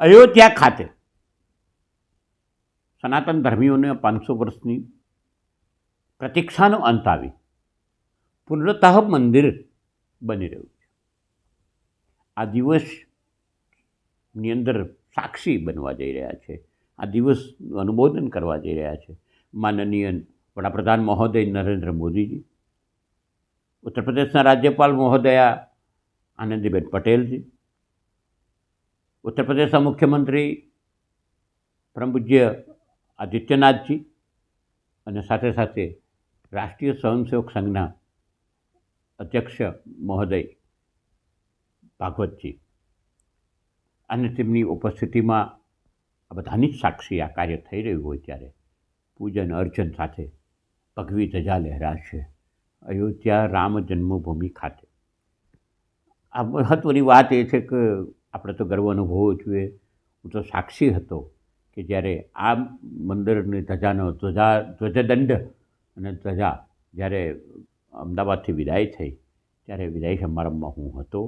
અયોધ્યા ખાતે સનાતન ધર્મીઓને 500 વર્ષની પ્રતીક્ષાનો અંત આવી પૂર્ણતઃ મંદિર બની રહ્યું છે. આ દિવસની અંદર સાક્ષી બનવા જઈ રહ્યા છે. આ દિવસનું અનુમોદન કરવા જઈ રહ્યા છે માનનીય વડાપ્રધાન મહોદય નરેન્દ્ર મોદીજી, ઉત્તર પ્રદેશના રાજ્યપાલ મહોદયા આનંદીબેન પટેલજી, ઉત્તર પ્રદેશના મુખ્યમંત્રી પરમ પૂજ્ય આદિત્યનાથજી અને સાથે સાથે રાષ્ટ્રીય સ્વયંસેવક સંઘના અધ્યક્ષ મહોદય ભાગવતજી અને તેમની ઉપસ્થિતિમાં આ બધાની જ સાક્ષી આ કાર્ય થઈ રહ્યું હોય ત્યારે પૂજન અર્ચન સાથે ભગવી ધજા લહેરાશે અયોધ્યા રામ જન્મભૂમિ ખાતે. આ મહત્ત્વની વાત એ છે કે આપણે તો ગર્વ અનુભવવો જોઈએ. હું તો સાક્ષી હતો કે જ્યારે આ મંદિરની ધ્વજદંડ અને ધજા જ્યારે અમદાવાદથી વિદાય થઈ ત્યારે વિદાય સમારંભમાં હું હતો.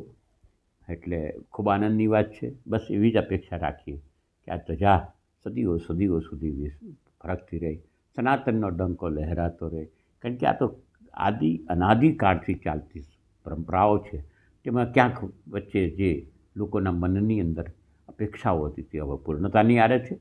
એટલે ખૂબ આનંદની વાત છે. બસ એવી જ અપેક્ષા રાખીએ કે આ ધજા સદીઓ સદીઓ સુધી ફરકતી રહે, સનાતનનો ડંકો લહેરાતો રહે. કારણ કે આ તો અનાદિકાળથી ચાલતી પરંપરાઓ છે. તેમાં ક્યાંક વચ્ચે જે લોકોના મનની અંદર અપેક્ષાઓ હતી તે હવે પૂર્ણતાની આરે છે.